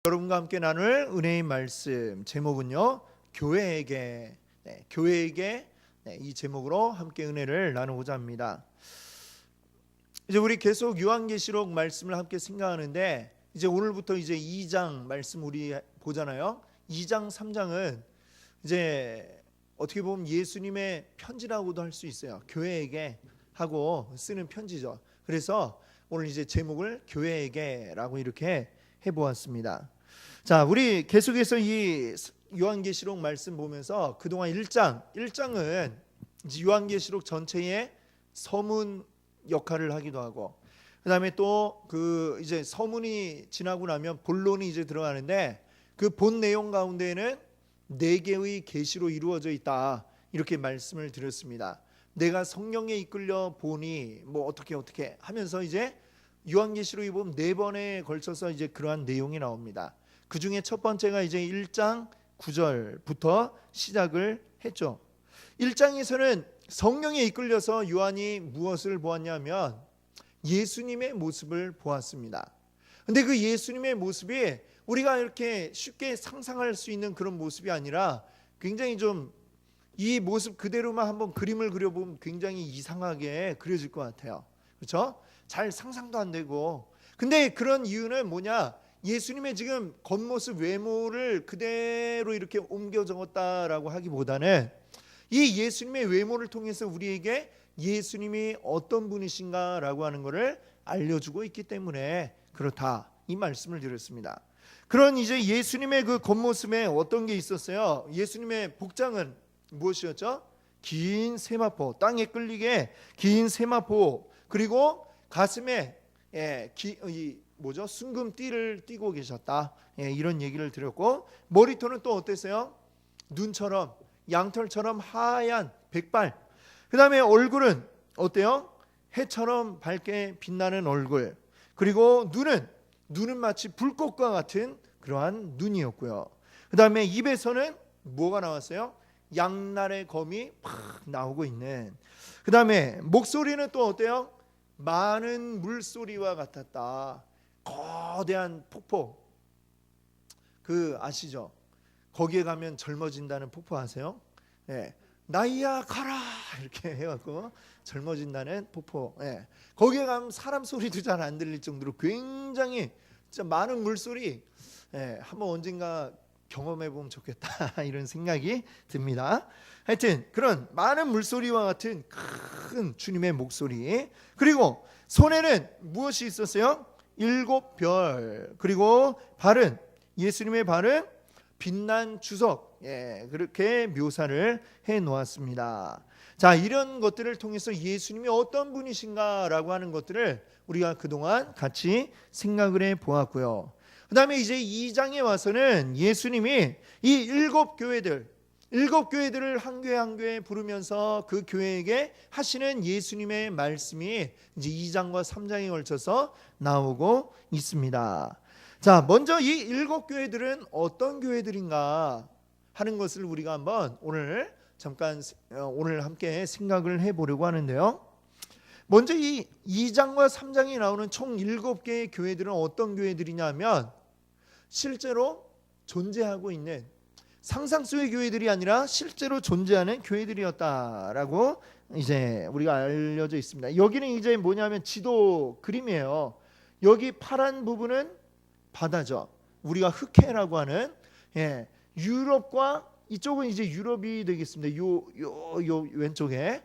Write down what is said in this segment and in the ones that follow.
여러분과 함께 나눌 은혜의 말씀 제목은요, 교회에게. 교회에게. 이 제목으로 함께 은혜를 나누고자 합니다. 이제 우리 계속 요한계시록 말씀을 함께 생각하는데, 이제 오늘부터 이제 2장 말씀 우리 보잖아요. 2장 3장은 이제 어떻게 보면 예수님의 편지라고도 할 수 있어요. 교회에게 하고 쓰는 편지죠. 그래서 오늘 이제 제목을 교회에게라고 이렇게 해보았습니다. 자, 우리 계속해서 이 요한계시록 말씀 보면서 그동안 1장은 요한계시록 전체의 서문 역할을 하기도 하고, 그다음에 또 그 이제 서문이 지나고 나면 본론이 이제 들어가는데, 그 본 내용 가운데에는 4개의 계시로 이루어져 있다, 이렇게 말씀을 드렸습니다. 내가 성령에 이끌려 보니 뭐 어떻게 하면서 이제 요한계시록에 보면 4번에 걸쳐서 이제 그러한 내용이 나옵니다. 그 중에 첫 번째가 이제 1장 9절부터 시작을 했죠. 1장에서는 성령에 이끌려서 요한이 무엇을 보았냐면 예수님의 모습을 보았습니다. 근데 그 예수님의 모습이 우리가 이렇게 쉽게 상상할 수 있는 그런 모습이 아니라 굉장히 좀 이 모습 그대로만 한번 그림을 그려보면 굉장히 이상하게 그려질 것 같아요. 그렇죠? 잘 상상도 안 되고. 근데 그런 이유는 뭐냐? 예수님의 지금 겉모습 외모를 그대로 이렇게 옮겨 적었다라고 하기보다는 이 예수님의 외모를 통해서 우리에게 예수님이 어떤 분이신가라고 하는 것을 알려주고 있기 때문에 그렇다, 이 말씀을 드렸습니다. 그런 이제 예수님의 그 겉모습에 어떤 게 있었어요? 예수님의 복장은 무엇이었죠? 긴 세마포, 땅에 끌리게 긴 세마포, 그리고 가슴에 순금띠를 띠고 계셨다, 이런 얘기를 드렸고, 머리털은 또 어땠어요? 눈처럼, 양털처럼 하얀 백발. 그 다음에 얼굴은 어때요? 해처럼 밝게 빛나는 얼굴. 그리고 눈은 마치 불꽃과 같은 그러한 눈이었고요. 그 다음에 입에서는 뭐가 나왔어요? 양날의 검이 팍 나오고 있는. 그 다음에 목소리는 또 어때요? 많은 물소리와 같았다. 거대한 폭포, 그 아시죠? 거기에 가면 젊어진다는 폭포 아세요? 나이야 가라, 이렇게 해갖고 젊어진다는 폭포. 거기에 가면 사람 소리도 잘 안 들릴 정도로 굉장히 진짜 많은 물소리. 한번 언젠가 경험해 보면 좋겠다, 이런 생각이 듭니다. 하여튼 그런 많은 물소리와 같은 큰 주님의 목소리. 그리고 손에는 무엇이 있었어요? 7별. 그리고 발은, 예수님의 발은 빛난 주석. 그렇게 묘사를 해 놓았습니다. 자, 이런 것들을 통해서 예수님이 어떤 분이신가라고 하는 것들을 우리가 그동안 같이 생각을 해 보았고요. 그 다음에 이제 2장에 와서는 예수님이 이 7교회들을 한 교회 한 교회 부르면서 그 교회에게 하시는 예수님의 말씀이 이제 2장과 3장에 걸쳐서 나오고 있습니다. 자, 먼저 이 7교회들은 어떤 교회들인가 하는 것을 우리가 한번 오늘 함께 생각을 해보려고 하는데요. 먼저 이 2장과 3장에 나오는 총 7개의 교회들은 어떤 교회들이냐면 실제로 존재하고 있는, 상상 속의 교회들이 아니라 실제로 존재하는 교회들이었다라고 이제 우리가 알려져 있습니다. 여기는 이제 뭐냐면 지도 그림이에요. 여기 파란 부분은 바다죠. 우리가 흑해라고 하는, 유럽과 이쪽은 이제 유럽이 되겠습니다. 요 왼쪽에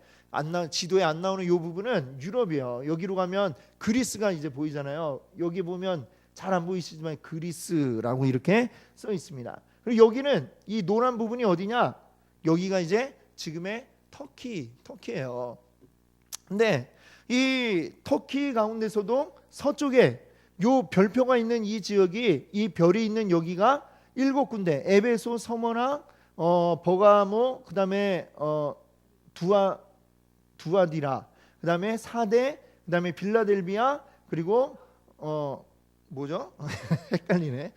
지도에 안 나오는 요 부분은 유럽이에요. 여기로 가면 그리스가 이제 보이잖아요. 여기 보면 잘 안 보이시지만 그리스라고 이렇게 써 있습니다. 그리고 여기는 이 노란 부분이 어디냐? 여기가 이제 지금의 터키예요. 근데 이 터키 가운데서도 서쪽에 요 별표가 있는 이 지역이, 이 별이 있는 여기가 7군데, 에베소, 서머나, 버가모, 그 다음에 두아디라, 그 다음에 사대, 그 다음에 빌라델비아, 그리고 뭐죠? 헷갈리네.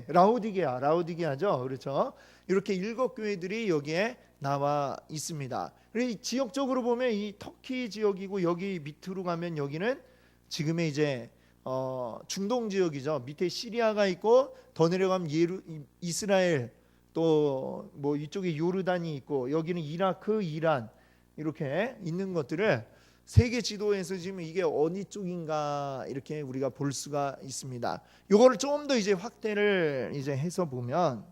라우디게아죠. 그렇죠? 이렇게 7교회들이 여기에 나와 있습니다. 그리고 지역적으로 보면 이 터키 지역이고, 여기 밑으로 가면 여기는 지금의 이제 중동 지역이죠. 밑에 시리아가 있고 더 내려가면 이스라엘, 또 뭐 이쪽에 요르단이 있고 여기는 이라크, 이란 이렇게 있는 것들을 세계 지도에서 지금 이게 어디 쪽인가 이렇게 우리가 볼 수가 있습니다. 요거를 좀 더 이제 확대를 이제 해서 보면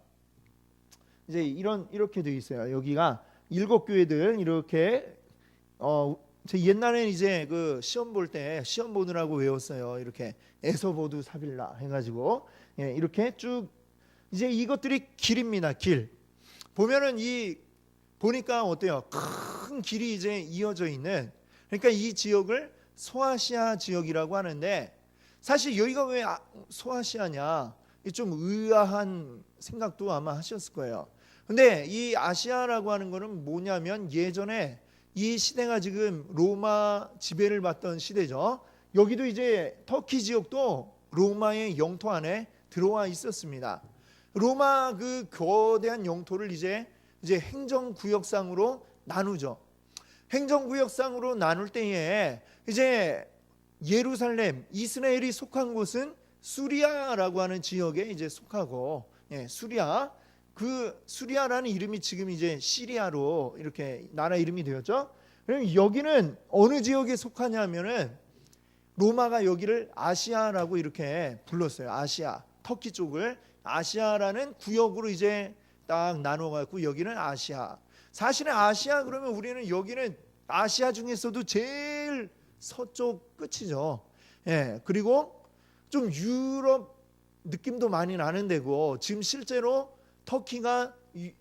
이제 이렇게 되어 있어요. 여기가 7교회들 이렇게 저 옛날에는 이제 그 시험 볼 때 시험 보느라고 외웠어요. 이렇게 에서보두 사빌라 해가지고 이렇게 쭉 이제 이것들이 길입니다. 길 보면은 이 보니까 어때요? 큰 길이 이제 이어져 있는, 그러니까 이 지역을 소아시아 지역이라고 하는데, 사실 여기가 왜 소아시아냐 좀 의아한 생각도 아마 하셨을 거예요. 근데 이 아시아라고 하는 거는 뭐냐면 예전에 이 시대가 지금 로마 지배를 받던 시대죠. 여기도 이제 터키 지역도 로마의 영토 안에 들어와 있었습니다. 로마 그 거대한 영토를 이제 행정구역상으로 나누죠. 행정구역상으로 나눌 때에 이제 예루살렘, 이스라엘이 속한 곳은 수리아라고 하는 지역에 이제 속하고, 수리아, 그 수리아라는 이름이 지금 이제 시리아로 이렇게 나라 이름이 되었죠. 그럼 여기는 어느 지역에 속하냐면은 로마가 여기를 아시아라고 이렇게 불렀어요. 아시아, 터키 쪽을 아시아라는 구역으로 이제 딱 나눠갖고 여기는 아시아. 사실은 아시아 그러면 우리는 여기는 아시아 중에서도 제일 서쪽 끝이죠. 그리고 좀 유럽 느낌도 많이 나는 데고, 지금 실제로 터키가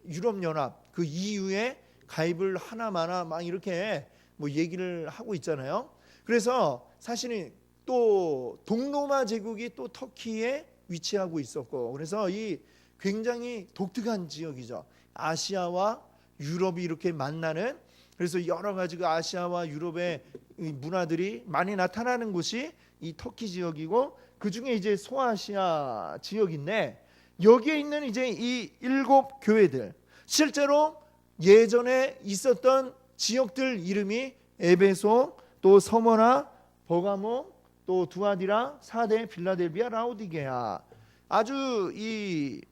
유럽연합 그 EU에 가입을 하나마나 막 이렇게 뭐 얘기를 하고 있잖아요. 그래서 사실은 또 동로마 제국이 또 터키에 위치하고 있었고, 그래서 이 굉장히 독특한 지역이죠. 아시아와 유럽이 이렇게 만나는, 그래서 여러 가지 그 아시아와 유럽의 문화들이 많이 나타나는 곳이 이 터키 지역이고, 그 중에 이제 소아시아 지역인데, 여기에 있는 이제 이 7교회들, 실제로 예전에 있었던 지역들 이름이 에베소, 또 서머나, 버가모, 또 두아디라, 사데, 빌라델비아, 라오디게아, 아주 이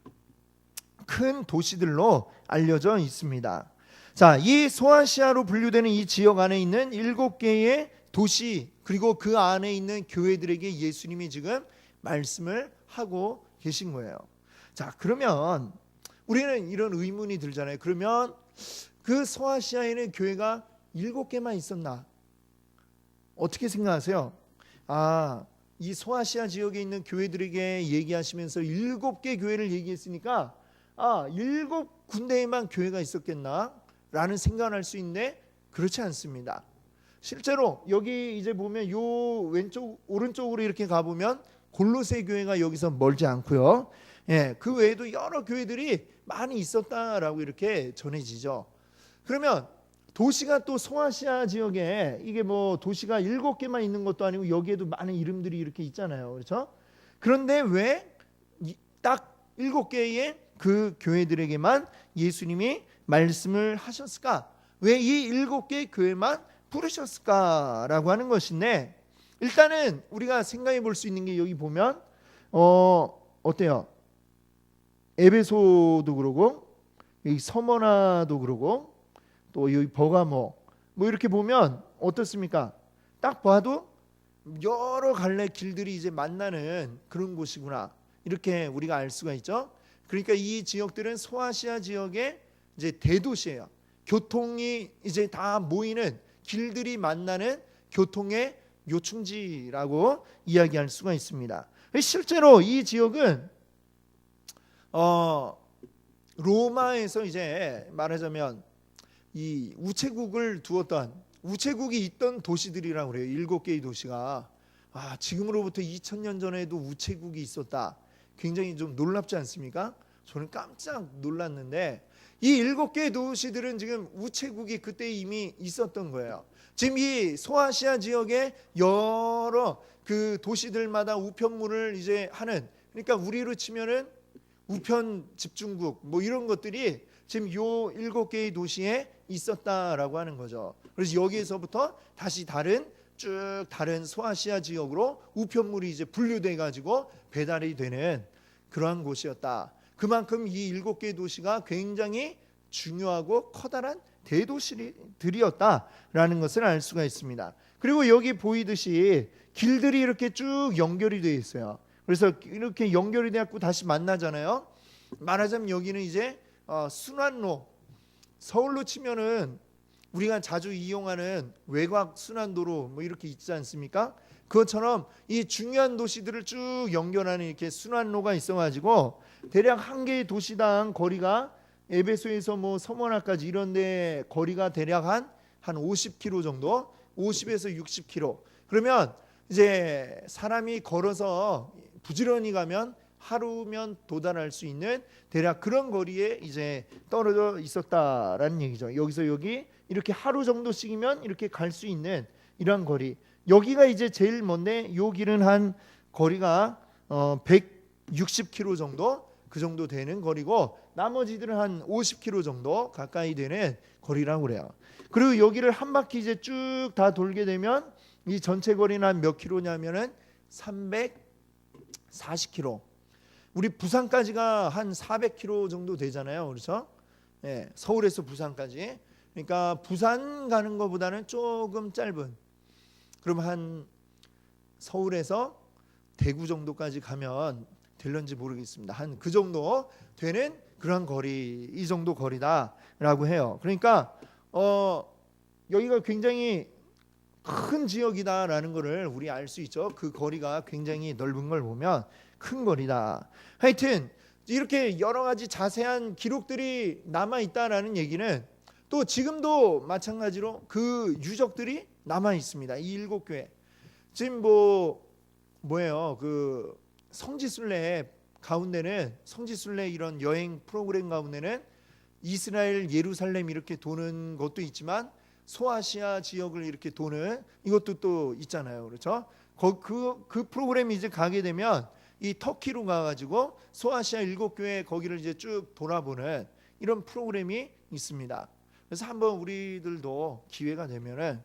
큰 도시들로 알려져 있습니다. 자, 이 소아시아로 분류되는 이 지역 안에 있는 7개의 도시, 그리고 그 안에 있는 교회들에게 예수님이 지금 말씀을 하고 계신 거예요. 자, 그러면 우리는 이런 의문이 들잖아요. 그러면 그 소아시아에는 교회가 7개만 있었나? 어떻게 생각하세요? 이 소아시아 지역에 있는 교회들에게 얘기하시면서 7개 교회를 얘기했으니까 7군데에만 교회가 있었겠나? 라는 생각을 할 수 있는데, 그렇지 않습니다. 실제로 여기 이제 보면 요 왼쪽 오른쪽으로 이렇게 가보면 골로새 교회가 여기서 멀지 않고요. 그 외에도 여러 교회들이 많이 있었다라고 이렇게 전해지죠. 그러면 도시가 또 소아시아 지역에 이게 뭐 도시가 7개만 있는 것도 아니고 여기에도 많은 이름들이 이렇게 있잖아요. 그렇죠? 그런데 왜 딱 7개의 그 교회들에게만 예수님이 말씀을 하셨을까? 왜 이 7개의 교회만 부르셨을까라고 하는 것인데, 일단은 우리가 생각해 볼 수 있는 게 여기 보면 어때요? 에베소도 그러고 여기 서머나도 그러고 또 여기 버가모 뭐 이렇게 보면 어떻습니까? 딱 봐도 여러 갈래 길들이 이제 만나는 그런 곳이구나, 이렇게 우리가 알 수가 있죠. 그러니까 이 지역들은 소아시아 지역의 이제 대도시예요. 교통이 이제 다 모이는 길들이 만나는 교통의 요충지라고 이야기할 수가 있습니다. 실제로 이 지역은 로마에서 이제 말하자면 이 우체국을 두었던, 우체국이 있던 도시들이라고 그래요. 7개의 도시가. 지금으로부터 2000년 전에도 우체국이 있었다. 굉장히 좀 놀랍지 않습니까? 저는 깜짝 놀랐는데, 이 7개의 도시들은 지금 우체국이 그때 이미 있었던 거예요. 지금 이 소아시아 지역의 여러 그 도시들마다 우편물을 이제 하는, 그러니까 우리로 치면은 우편 집중국 뭐 이런 것들이 지금 요 7개의 도시에 있었다라고 하는 거죠. 그래서 여기에서부터 다시 다른 쭉 다른 소아시아 지역으로 우편물이 이제 분류돼 가지고 배달이 되는 그러한 곳이었다. 그만큼 이 7개의 도시가 굉장히 중요하고 커다란 대도시들이었다라는 것을 알 수가 있습니다. 그리고 여기 보이듯이 길들이 이렇게 쭉 연결이 되어 있어요. 그래서 이렇게 연결이 되었고 다시 만나잖아요. 말하자면 여기는 이제 순환로, 서울로 치면은 우리가 자주 이용하는 외곽 순환도로 뭐 이렇게 있지 않습니까? 그것처럼 이 중요한 도시들을 쭉 연결하는 이렇게 순환로가 있어가지고 대략 한 개의 도시당 거리가 에베소에서 뭐 서머나까지 이런데 거리가 대략 한 50km 정도, 50에서 60km. 그러면 이제 사람이 걸어서 부지런히 가면 하루면 도달할 수 있는 대략 그런 거리에 이제 떨어져 있었다라는 얘기죠. 여기서 여기 이렇게 하루 정도씩이면 이렇게 갈 수 있는 이러한 거리. 여기가 이제 제일 먼데 요 길은 한 거리가 160km 정도 그 정도 되는 거리고 나머지들은 한 50km 정도 가까이 되는 거리라고 그래요. 그리고 여기를 한 바퀴 이제 쭉 다 돌게 되면 이 전체 거리는 한 몇 킬로냐면은 340km. 우리 부산까지가 한 400km 정도 되잖아요. 그렇죠? 예, 서울에서 부산까지. 그러니까 부산 가는 것보다는 조금 짧은. 그럼 한 서울에서 대구 정도까지 가면 될런지 모르겠습니다. 한 그 정도 되는 그런 거리, 이 정도 거리다라고 해요. 그러니까 여기가 굉장히 큰 지역이다라는 것을 우리 알 수 있죠. 그 거리가 굉장히 넓은 걸 보면 큰 거리다. 하여튼 이렇게 여러 가지 자세한 기록들이 남아 있다라는 얘기는 또 지금도 마찬가지로 그 유적들이 남아 있습니다. 이 7교회. 지금 뭐예요? 그 성지순례 가운데는 성지순례 이런 여행 프로그램 가운데는 이스라엘 예루살렘 이렇게 도는 것도 있지만 소아시아 지역을 이렇게 도는 이것도 또 있잖아요. 그렇죠? 그 프로그램이 이제 가게 되면 이 터키로 가가지고 소아시아 7교회 거기를 이제 쭉 돌아보는 이런 프로그램이 있습니다. 그래서 한번 우리들도 기회가 되면은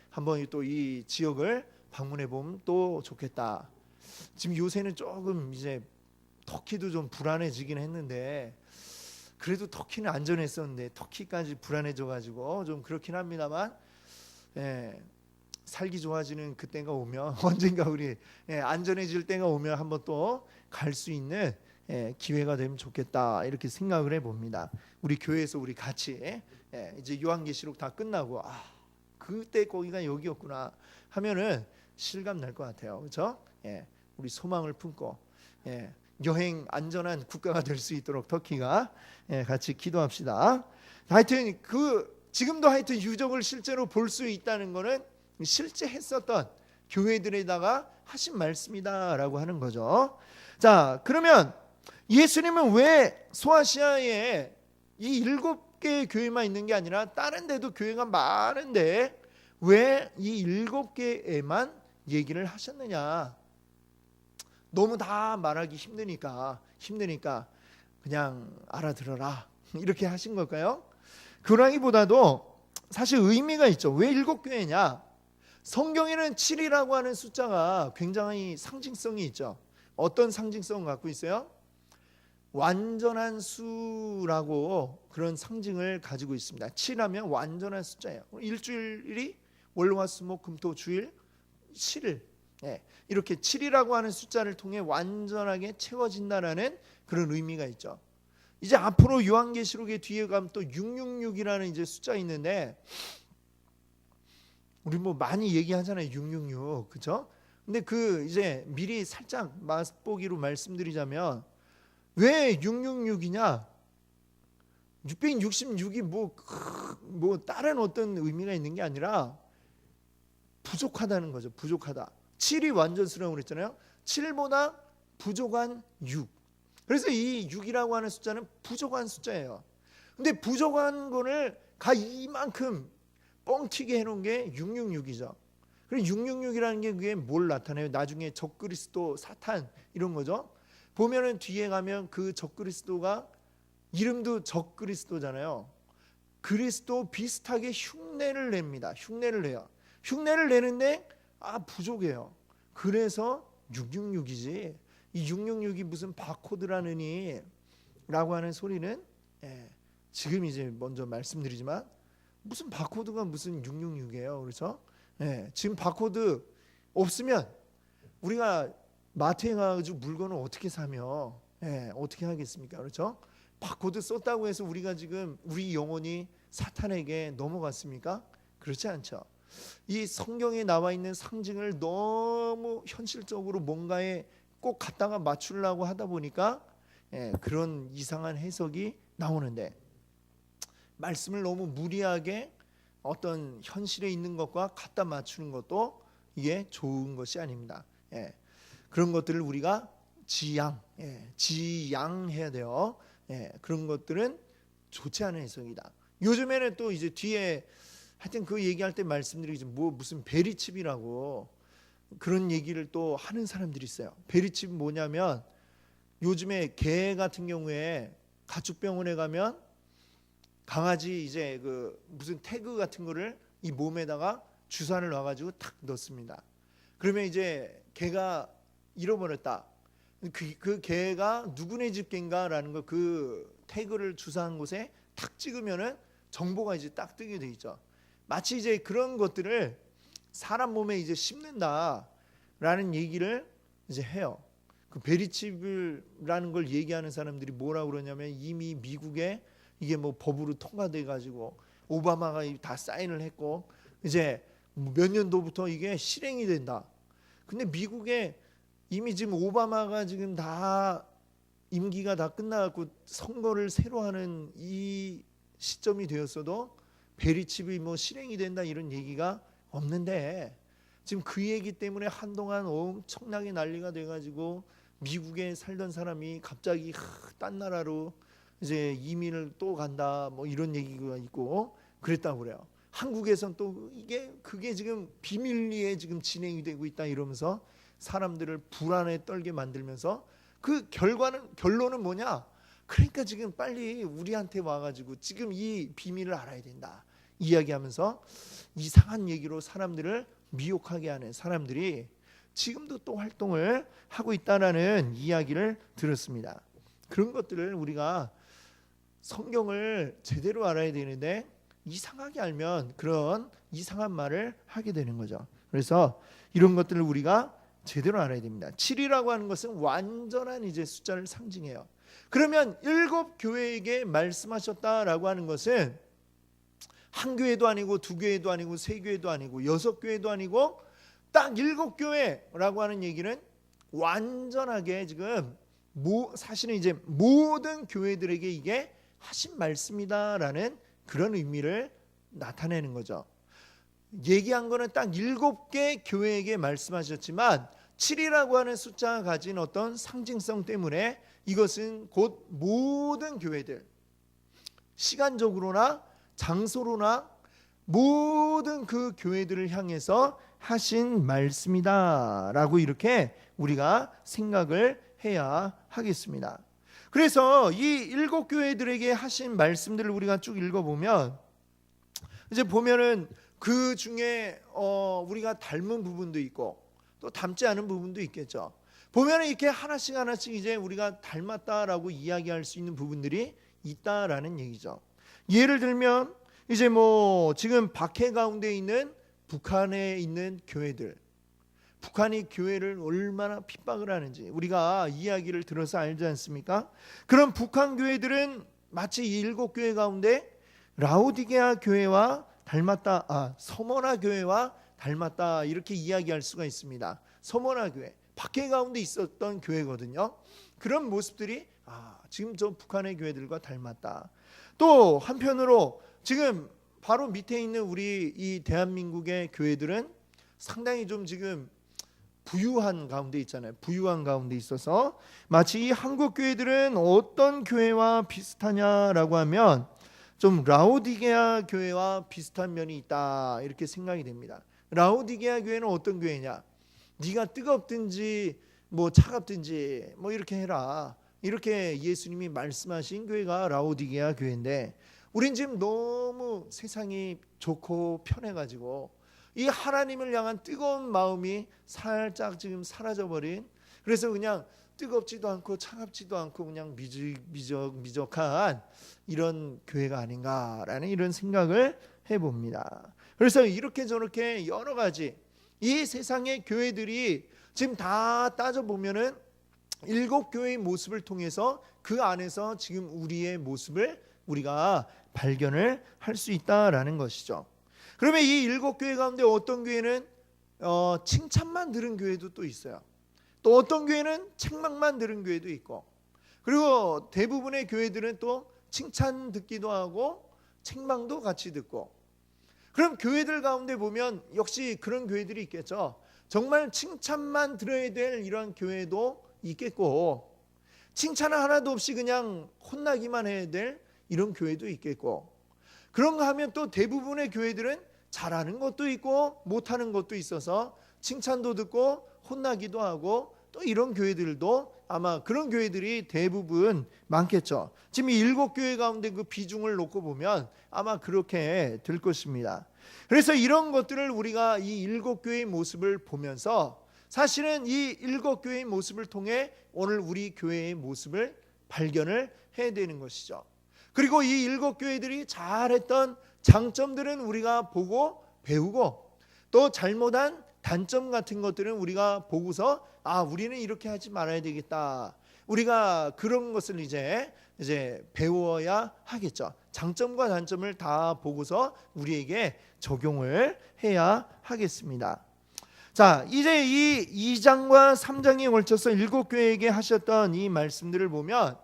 한번 또 이 지역을 방문해 보면 또 좋겠다. 지금 요새는 조금 이제 터키도 좀 불안해지긴 했는데 그래도 터키는 안전했었는데 터키까지 불안해져가지고 좀 그렇긴 합니다만 살기 좋아지는 그때가 오면 언젠가 우리 안전해질 때가 오면 한번 또 갈 수 있는 기회가 되면 좋겠다 이렇게 생각을 해봅니다. 우리 교회에서 우리 같이 이제 요한계시록 다 끝나고 그때 거기가 여기였구나 하면은 실감 날 것 같아요. 그렇죠? 우리 소망을 품고 여행 안전한 국가가 될 수 있도록 터키가 같이 기도합시다. 하여튼 지금도 하여튼 유적을 실제로 볼 수 있다는 거는 실제 했었던 교회들에다가 하신 말씀이다라고 하는 거죠. 자, 그러면 예수님은 왜 소아시아에 이 7개의 교회만 있는 게 아니라 다른 데도 교회가 많은데 왜 이 7개에만 얘기를 하셨느냐? 너무 다 말하기 힘드니까 그냥 알아들어라 이렇게 하신 걸까요? 그러기보다도 사실 의미가 있죠. 왜 7교회냐? 성경에는 7이라고 하는 숫자가 굉장히 상징성이 있죠. 어떤 상징성을 갖고 있어요? 완전한 수라고 그런 상징을 가지고 있습니다. 7하면 완전한 숫자예요. 일주일이 월화수목금토주일 7일 이렇게 7이라고 하는 숫자를 통해 완전하게 채워진다라는 그런 의미가 있죠. 이제 앞으로 요한계시록의 뒤에 가면 또 666이라는 이제 숫자 있는데 우리 뭐 많이 얘기하잖아요. 666 그죠? 근데 이제 미리 살짝 맛보기로 말씀드리자면 왜 666이냐? 666이 뭐 다른 어떤 의미가 있는 게 아니라 부족하다는 거죠. 부족하다. 7이 완전수라고 그랬잖아요. 7보다 부족한 6. 그래서 이 6이라고 하는 숫자는 부족한 숫자예요. 근데 부족한 거를 이만큼 뻥튀게 해놓은 게 666이죠. 그리고 666이라는 게 그게 뭘 나타내요? 나중에 적그리스도, 사탄 이런 거죠. 보면은 뒤에 가면 그 적그리스도가 이름도 적그리스도잖아요. 그리스도 비슷하게 흉내를 냅니다. 흉내를 내요. 흉내를 내는데 부족해요. 그래서 666이지 이 666이 무슨 바코드라느니 라고 하는 소리는 지금 이제 먼저 말씀드리지만 무슨 바코드가 무슨 666이에요. 그렇죠? 지금 바코드 없으면 우리가 마트에 가가지고 물건을 어떻게 사며 어떻게 하겠습니까? 그렇죠? 바코드 썼다고 해서 우리가 지금 우리 영혼이 사탄에게 넘어갔습니까? 그렇지 않죠. 이 성경에 나와 있는 상징을 너무 현실적으로 뭔가에 꼭 갖다가 맞추려고 하다 보니까 그런 이상한 해석이 나오는데, 말씀을 너무 무리하게 어떤 현실에 있는 것과 갖다 맞추는 것도 이게 좋은 것이 아닙니다. 그런 것들을 우리가 지양해야 돼요. 그런 것들은 좋지 않은 해석이다. 요즘에는 또 이제 뒤에 하여튼 그 얘기할 때 말씀드리지 무슨 베리칩이라고 그런 얘기를 또 하는 사람들이 있어요. 베리칩 뭐냐면 요즘에 개 같은 경우에 가축병원에 가면 강아지 이제 그 무슨 태그 같은 거를 이 몸에다가 주사를 놔가지고 탁 넣습니다. 그러면 이제 개가 잃어버렸다. 그 개가 누구네 집 개인가라는 거 그 태그를 주사한 곳에 탁 찍으면은 정보가 이제 딱 뜨게 돼 있죠. 마치 이제 그런 것들을 사람 몸에 이제 심는다라는 얘기를 이제 해요. 그 베리칩이라는 걸 얘기하는 사람들이 뭐라고 그러냐면 이미 미국에 이게 뭐 법으로 통과돼 가지고 오바마가 다 사인을 했고 이제 몇 년도부터 이게 실행이 된다. 근데 미국에 이미 지금 오바마가 지금 다 임기가 다 끝나갖고 선거를 새로 하는 이 시점이 되었어도 베리칩이 뭐 실행이 된다 이런 얘기가 없는데, 지금 그 얘기 때문에 한동안 엄청나게 난리가 돼가지고 미국에 살던 사람이 갑자기 딴 나라로 이제 이민을 또 간다 뭐 이런 얘기가 있고 그랬다고 그래요. 한국에선 또 그게 지금 비밀리에 지금 진행이 되고 있다 이러면서 사람들을 불안에 떨게 만들면서 그 결론은 뭐냐? 그러니까 지금 빨리 우리한테 와가지고 지금 이 비밀을 알아야 된다 이야기하면서 이상한 얘기로 사람들을 미혹하게 하는 사람들이 지금도 또 활동을 하고 있다라는 이야기를 들었습니다. 그런 것들을 우리가 성경을 제대로 알아야 되는데 이상하게 알면 그런 이상한 말을 하게 되는 거죠. 그래서 이런 것들을 우리가 제대로 알아야 됩니다. 7이라고 하는 것은 완전한 이제 숫자를 상징해요. 그러면 7교회에게 말씀하셨다라고 하는 것은 한 교회도 아니고 두 교회도 아니고 세 교회도 아니고 6교회도 아니고 딱 7교회라고 하는 얘기는 완전하게 지금 사실은 이제 모든 교회들에게 이게 하신 말씀이다라는 그런 의미를 나타내는 거죠. 얘기한 거는 딱 7개 교회에게 말씀하셨지만 7이라고 하는 숫자가 가진 어떤 상징성 때문에 이것은 곧 모든 교회들, 시간적으로나 장소로나 모든 그 교회들을 향해서 하신 말씀이다라고 이렇게 우리가 생각을 해야 하겠습니다. 그래서 이 7교회들에게 하신 말씀들을 우리가 쭉 읽어보면 이제 보면은 그 중에 우리가 닮은 부분도 있고 또 닮지 않은 부분도 있겠죠. 보면은 이렇게 하나씩 이제 우리가 닮았다라고 이야기할 수 있는 부분들이 있다라는 얘기죠. 예를 들면 이제 뭐 지금 박해 가운데 있는 북한에 있는 교회들, 북한이 교회를 얼마나 핍박을 하는지 우리가 이야기를 들어서 알지 않습니까? 그런 북한 교회들은 마치 이 7교회 가운데 라오디게아 교회와 닮았다, 서머나 교회와 닮았다 이렇게 이야기할 수가 있습니다. 서머나 교회, 박해 가운데 있었던 교회거든요. 그런 모습들이 지금 저 북한의 교회들과 닮았다. 또 한편으로 지금 바로 밑에 있는 우리 이 대한민국의 교회들은 상당히 좀 지금 부유한 가운데 있잖아요. 부유한 가운데 있어서 마치 이 한국 교회들은 어떤 교회와 비슷하냐라고 하면 좀 라오디게아 교회와 비슷한 면이 있다 이렇게 생각이 됩니다. 라오디게아 교회는 어떤 교회냐? 네가 뜨겁든지 뭐 차갑든지 뭐 이렇게 해라 이렇게 예수님이 말씀하신 교회가 라오디게아 교회인데, 우린 지금 너무 세상이 좋고 편해가지고 이 하나님을 향한 뜨거운 마음이 살짝 지금 사라져버린, 그래서 그냥 뜨겁지도 않고 차갑지도 않고 그냥 미적한 이런 교회가 아닌가라는 이런 생각을 해봅니다. 그래서 이렇게 저렇게 여러 가지 이 세상의 교회들이 지금 다 따져보면은 7교회의 모습을 통해서 그 안에서 지금 우리의 모습을 우리가 발견을 할 수 있다라는 것이죠. 그러면 이 7교회 가운데 어떤 교회는 칭찬만 들은 교회도 또 있어요. 또 어떤 교회는 책망만 들은 교회도 있고, 그리고 대부분의 교회들은 또 칭찬 듣기도 하고 책망도 같이 듣고. 그럼 교회들 가운데 보면 역시 그런 교회들이 있겠죠. 정말 칭찬만 들어야 될 이런 교회도 있겠고, 칭찬은 하나도 없이 그냥 혼나기만 해야 될 이런 교회도 있겠고, 그런가 하면 또 대부분의 교회들은 잘하는 것도 있고 못하는 것도 있어서 칭찬도 듣고 혼나기도 하고, 또 이런 교회들도 아마 그런 교회들이 대부분 많겠죠. 지금 이 7교회 가운데 그 비중을 놓고 보면 아마 그렇게 될 것입니다. 그래서 이런 것들을 우리가 이 7교회의 모습을 보면서 사실은 이 7교회의 모습을 통해 오늘 우리 교회의 모습을 발견을 해야 되는 것이죠. 그리고 이 7교회들이 잘했던 장점들은 우리가 보고 배우고, 또 잘못한 단점 같은 것들은 우리가 보고서 우리는 이렇게 하지 말아야 되겠다, 우리가 그런 것을 이제 배워야 하겠죠. 장점과 단점을 다 보고서 우리에게 적용을 해야 하겠습니다. 자, 이제 이 2장과 3장에 걸쳐서 7교회에게 하셨던 이 말씀들을 보면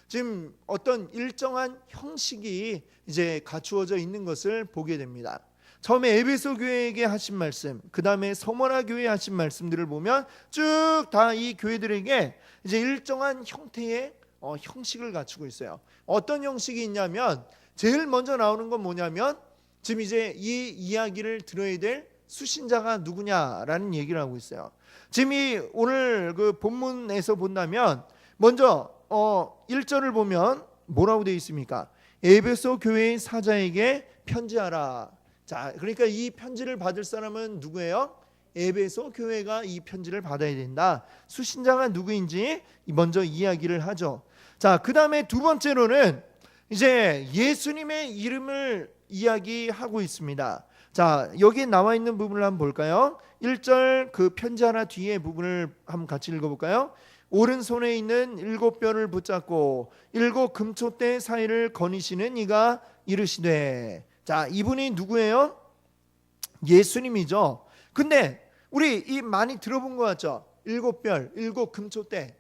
지금 어떤 일정한 형식이 이제 갖추어져 있는 것을 보게 됩니다. 처음에 에베소 교회에게 하신 말씀, 그 다음에 서머나 교회에 하신 말씀들을 보면 쭉 다 이 교회들에게 이제 일정한 형태의 형식을 갖추고 있어요. 어떤 형식이 있냐면 제일 먼저 나오는 건 뭐냐면 지금 이제 이 이야기를 들어야 될 수신자가 누구냐라는 얘기를 하고 있어요. 지금 이 오늘 그 본문에서 본다면 먼저 1절을 보면 뭐라고 되어 있습니까? 에베소 교회의 사자에게 편지하라. 자, 그러니까 이 편지를 받을 사람은 누구예요? 에베소 교회가 이 편지를 받아야 된다. 수신자가 누구인지 먼저 이야기를 하죠. 자, 그 다음에 두 번째로는 이제 예수님의 이름을 이야기하고 있습니다. 자, 여기 나와 있는 부분을 한번 볼까요? 1절 그 편지하라 뒤에 부분을 한번 같이 읽어볼까요? 오른손에 있는 7뼈를 붙잡고 7 금초대 사이를 거니시는 이가 이르시되. 자, 이분이 누구예요? 예수님이죠. 근데 우리 이 많이 들어본 것 같죠? 7별, 7 금초대.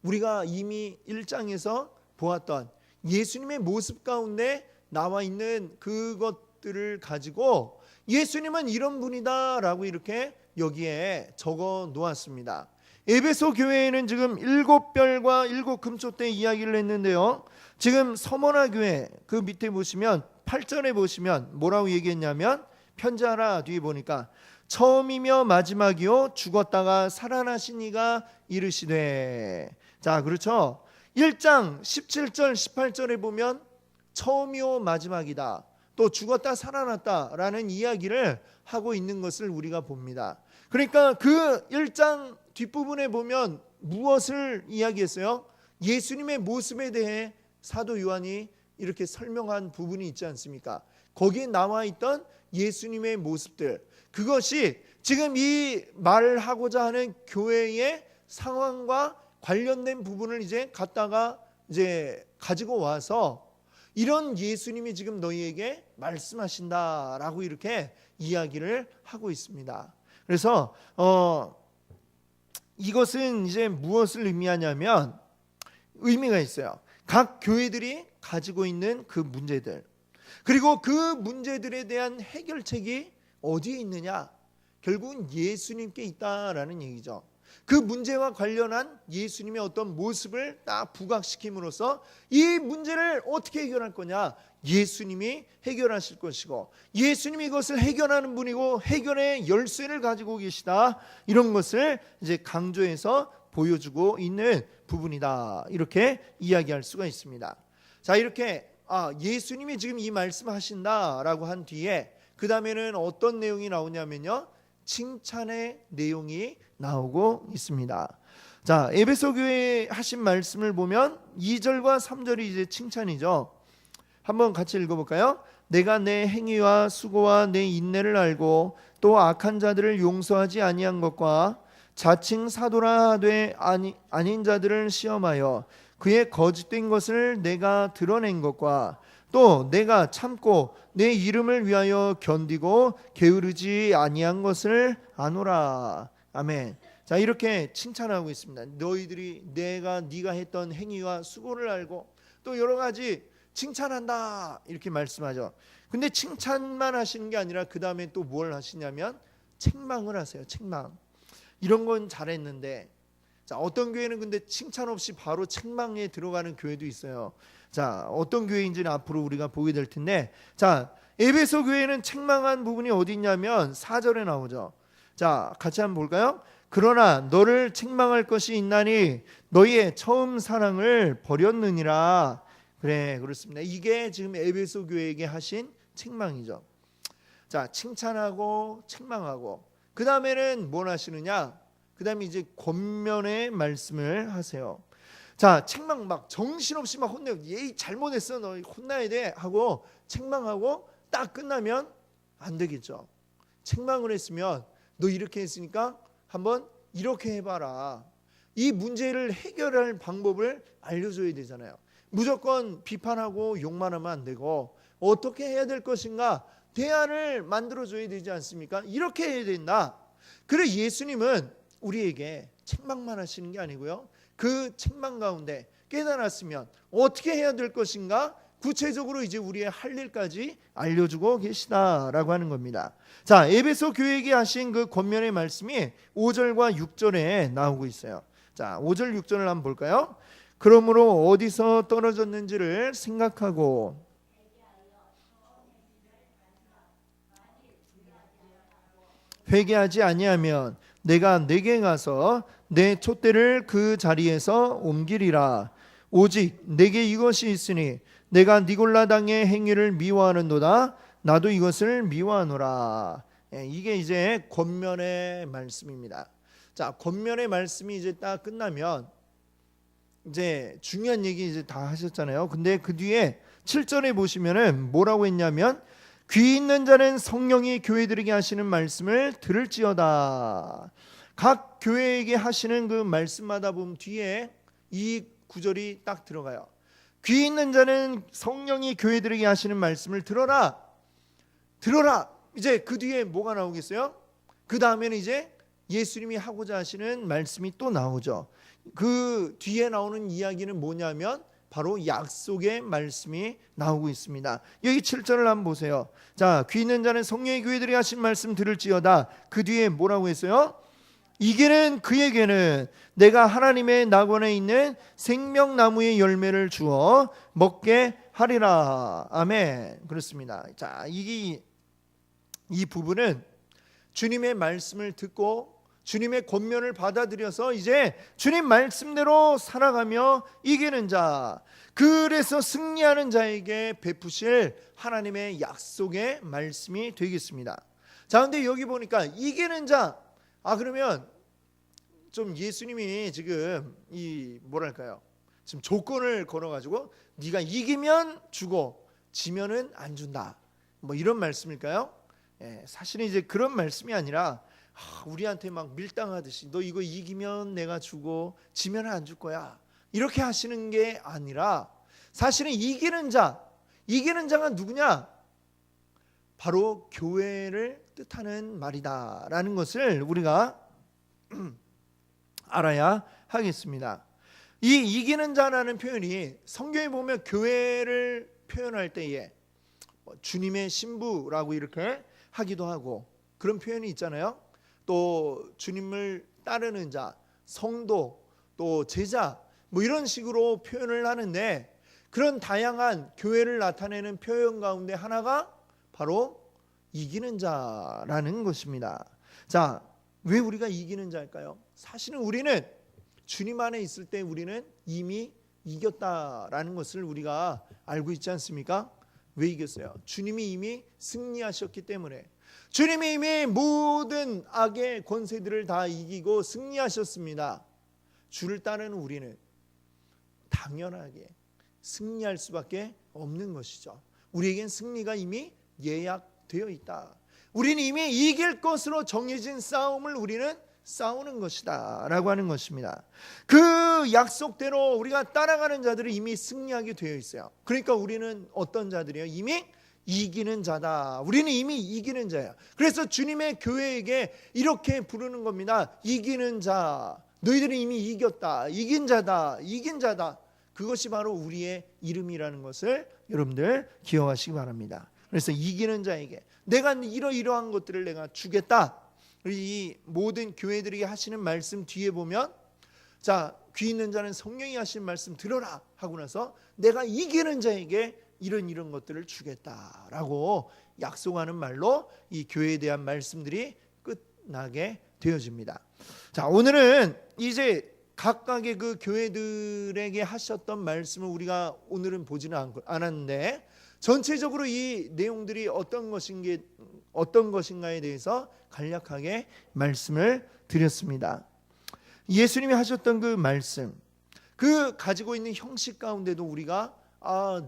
우리가 이미 1장에서 보았던 예수님의 모습 가운데 나와 있는 그것들을 가지고 예수님은 이런 분이다라고 이렇게 여기에 적어 놓았습니다. 에베소 교회에는 지금 7별과 7 금초대 이야기를 했는데요, 지금 서머나 교회 그 밑에 보시면 8절에 보시면 뭐라고 얘기했냐면 편지하라 뒤에 보니까 처음이며 마지막이요 죽었다가 살아나신 이가 이르시되. 자, 그렇죠. 1장 17절 18절에 보면 처음이요 마지막이다, 또 죽었다 살아났다라는 이야기를 하고 있는 것을 우리가 봅니다. 그러니까 그 1장 뒷부분에 보면 무엇을 이야기했어요? 예수님의 모습에 대해 사도 요한이 이렇게 설명한 부분이 있지 않습니까? 거기에 나와 있던 예수님의 모습들, 그것이 지금 이 말을 하고자 하는 교회의 상황과 관련된 부분을 이제 갖다가 이제 가지고 와서 이런 예수님이 지금 너희에게 말씀하신다라고 이렇게 이야기를 하고 있습니다. 그래서 이것은 이제 무엇을 의미하냐면 의미가 있어요. 각 교회들이 가지고 있는 그 문제들, 그리고 그 문제들에 대한 해결책이 어디에 있느냐? 결국은 예수님께 있다라는 얘기죠. 그 문제와 관련한 예수님의 어떤 모습을 딱 부각시킴으로써 이 문제를 어떻게 해결할 거냐? 예수님이 해결하실 것이고 예수님이 이것을 해결하는 분이고 해결의 열쇠를 가지고 계시다, 이런 것을 이제 강조해서 보여주고 있는 부분이다, 이렇게 이야기할 수가 있습니다. 자, 이렇게 예수님이 지금 이 말씀하신다라고 한 뒤에 그 다음에는 어떤 내용이 나오냐면요, 칭찬의 내용이 나오고 있습니다. 자, 에베소 교회에 하신 말씀을 보면 2절과 3절이 이제 칭찬이죠. 한번 같이 읽어볼까요? 내가 내 행위와 수고와 내 인내를 알고 또 악한 자들을 용서하지 아니한 것과 자칭 사도라 하되 아닌 자들을 시험하여 그의 거짓된 것을 내가 드러낸 것과 또 내가 참고 내 이름을 위하여 견디고 게으르지 아니한 것을 아노라. 아멘. 자, 이렇게 칭찬하고 있습니다. 너희들이 네가 했던 행위와 수고를 알고 또 여러 가지 칭찬한다 이렇게 말씀하죠. 근데 칭찬만 하시는 게 아니라 그 다음에 또 뭘 하시냐면 책망을 하세요. 책망. 이런 건 잘했는데, 자, 어떤 교회는 근데 칭찬 없이 바로 책망에 들어가는 교회도 있어요. 자, 어떤 교회인지는 앞으로 우리가 보게 될 텐데, 자, 에베소 교회는 책망한 부분이 어디 있냐면 4절에 나오죠. 자, 같이 한번 볼까요? 그러나 너를 책망할 것이 있나니 너희의 처음 사랑을 버렸느니라. 그래, 그렇습니다. 이게 지금 에베소 교회에게 하신 책망이죠. 자, 칭찬하고 책망하고 그 다음에는 뭘 하시느냐? 그 다음에 이제 권면의 말씀을 하세요. 자, 책망 막 정신없이 막 혼내고 얘 잘못했어 너 혼나야 돼 하고 책망하고 딱 끝나면 안 되겠죠. 책망을 했으면 너 이렇게 했으니까 한번 이렇게 해봐라. 이 문제를 해결할 방법을 알려줘야 되잖아요. 무조건 비판하고 욕만 하면 안 되고 어떻게 해야 될 것인가 대안을 만들어줘야 되지 않습니까? 이렇게 해야 된다. 그래, 예수님은 우리에게 책망만 하시는 게 아니고요, 그 책망 가운데 깨달았으면 어떻게 해야 될 것인가 구체적으로 이제 우리의 할 일까지 알려주고 계시다라고 하는 겁니다. 자, 에베소 교회에게 하신 그 권면의 말씀이 5절과 6절에 나오고 있어요. 자, 5절 6절을 한번 볼까요? 그러므로 어디서 떨어졌는지를 생각하고 회개하지 아니하면 내가 내게 가서 내 촛대를 그 자리에서 옮기리라. 오직 내게 이것이 있으니 내가 니골라 당의 행위를 미워하는도다. 나도 이것을 미워하노라. 이게 이제 권면의 말씀입니다. 자, 권면의 말씀이 이제 딱 끝나면 이제 중요한 얘기 이제 다 하셨잖아요. 근데 그 뒤에 7절에 보시면은 뭐라고 했냐면 귀 있는 자는 성령이 교회들에게 하시는 말씀을 들을지어다. 각 교회에게 하시는 그 말씀마다 보면 뒤에 이 구절이 딱 들어가요. 귀 있는 자는 성령이 교회들에게 하시는 말씀을 들어라. 들어라. 이제 그 뒤에 뭐가 나오겠어요? 그 다음에는 이제 예수님이 하고자 하시는 말씀이 또 나오죠. 그 뒤에 나오는 이야기는 뭐냐면 바로 약속의 말씀이 나오고 있습니다. 여기 7절을 한번 보세요. 자, 귀 있는 자는 성령의 교회들이 하신 말씀 들을지어다. 그 뒤에 뭐라고 했어요? 이게는 그에게는 내가 하나님의 낙원에 있는 생명나무의 열매를 주어 먹게 하리라. 아멘. 그렇습니다. 자, 이 부분은 주님의 말씀을 듣고 주님의 권면을 받아들여서 이제 주님 말씀대로 살아가며 이기는 자, 그래서 승리하는 자에게 베푸실 하나님의 약속의 말씀이 되겠습니다. 자, 근데 여기 보니까 이기는 자, 그러면 좀 예수님이 지금 뭐랄까요? 지금 조건을 걸어가지고 네가 이기면 주고 지면은 안 준다. 뭐 이런 말씀일까요? 사실은 이제 그런 말씀이 아니라 우리한테 막 밀당하듯이 너 이거 이기면 내가 주고 지면 안 줄 거야 이렇게 하시는 게 아니라 사실은 이기는 자가 누구냐? 바로 교회를 뜻하는 말이다라는 것을 우리가 알아야 하겠습니다. 이 이기는 자라는 표현이 성경에 보면 교회를 표현할 때에 주님의 신부라고 이렇게 하기도 하고 그런 표현이 있잖아요. 또 주님을 따르는 자, 성도, 또 제자 뭐 이런 식으로 표현을 하는데 그런 다양한 교회를 나타내는 표현 가운데 하나가 바로 이기는 자라는 것입니다. 자, 왜 우리가 이기는 자일까요? 사실은 우리는 주님 안에 있을 때 우리는 이미 이겼다라는 것을 우리가 알고 있지 않습니까? 왜 이겼어요? 주님이 이미 승리하셨기 때문에. 주님이 이미 모든 악의 권세들을 다 이기고 승리하셨습니다. 주를 따르는 우리는 당연하게 승리할 수밖에 없는 것이죠. 우리에겐 승리가 이미 예약되어 있다. 우리는 이미 이길 것으로 정해진 싸움을 우리는 싸우는 것이다 라고 하는 것입니다. 그 약속대로 우리가 따라가는 자들은 이미 승리하게 되어 있어요. 그러니까 우리는 어떤 자들이에요? 이미 이기는 자다. 우리는 이미 이기는 자야. 그래서 주님의 교회에게 이렇게 부르는 겁니다. 이기는 자. 너희들은 이미 이겼다. 이긴 자다. 이긴 자다. 그것이 바로 우리의 이름이라는 것을 여러분들 기억하시기 바랍니다. 그래서 이기는 자에게 내가 이러이러한 것들을 내가 주겠다. 이 모든 교회들에게 하시는 말씀 뒤에 보면, 자, 귀 있는 자는 성령이 하신 말씀 들어라 하고 나서 내가 이기는 자에게 이런 것들을 주겠다라고 약속하는 말로 이 교회에 대한 말씀들이 끝나게 되어집니다. 자, 오늘은 이제 각각의 그 교회들에게 하셨던 말씀을 우리가 오늘은 보지는 않았는데, 전체적으로 이 내용들이 어떤 것인가에 대해서 간략하게 말씀을 드렸습니다. 예수님이 하셨던 그 말씀, 그 가지고 있는 형식 가운데도 우리가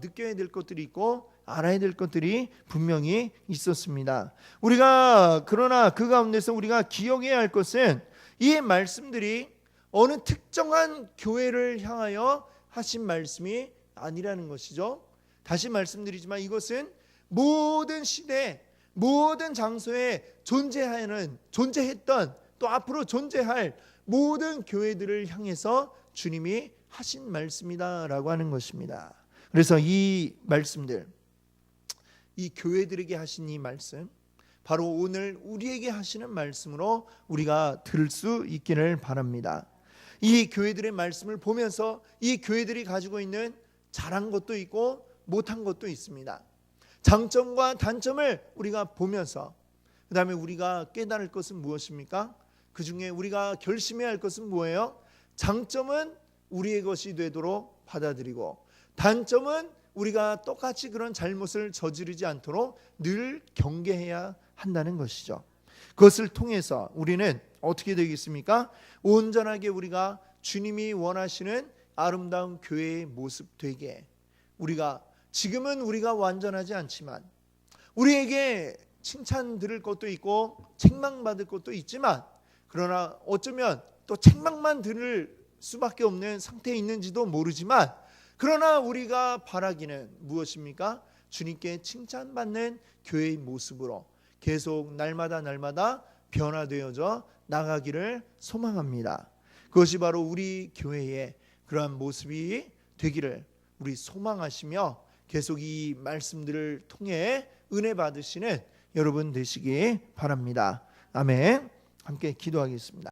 느껴야 될 것들이 있고 알아야 될 것들이 분명히 있었습니다. 우리가 그러나 그 가운데서 우리가 기억해야 할 것은 이 말씀들이 어느 특정한 교회를 향하여 하신 말씀이 아니라는 것이죠. 다시 말씀드리지만 이것은 모든 시대, 모든 장소에 존재했던 또 앞으로 존재할 모든 교회들을 향해서 주님이 하신 말씀이다라고 하는 것입니다. 그래서 이 말씀들, 이 교회들에게 하신 이 말씀, 바로 오늘 우리에게 하시는 말씀으로 우리가 들을 수 있기를 바랍니다. 이 교회들의 말씀을 보면서 이 교회들이 가지고 있는 잘한 것도 있고 못한 것도 있습니다. 장점과 단점을 우리가 보면서 그 다음에 우리가 깨달을 것은 무엇입니까? 그 중에 우리가 결심해야 할 것은 뭐예요? 장점은 우리의 것이 되도록 받아들이고, 단점은 우리가 똑같이 그런 잘못을 저지르지 않도록 늘 경계해야 한다는 것이죠. 그것을 통해서 우리는 어떻게 되겠습니까? 온전하게 우리가 주님이 원하시는 아름다운 교회의 모습 되게, 우리가 지금은 우리가 완전하지 않지만 우리에게 칭찬 들을 것도 있고 책망받을 것도 있지만, 그러나 어쩌면 또 책망만 들을 수밖에 없는 상태에 있는지도 모르지만, 그러나 우리가 바라기는 무엇입니까? 주님께 칭찬받는 교회의 모습으로 계속 날마다 변화되어져 나가기를 소망합니다. 그것이 바로 우리 교회의 그러한 모습이 되기를 우리 소망하시며, 계속 이 말씀들을 통해 은혜 받으시는 여러분 되시기 바랍니다. 아멘. 함께 기도하겠습니다.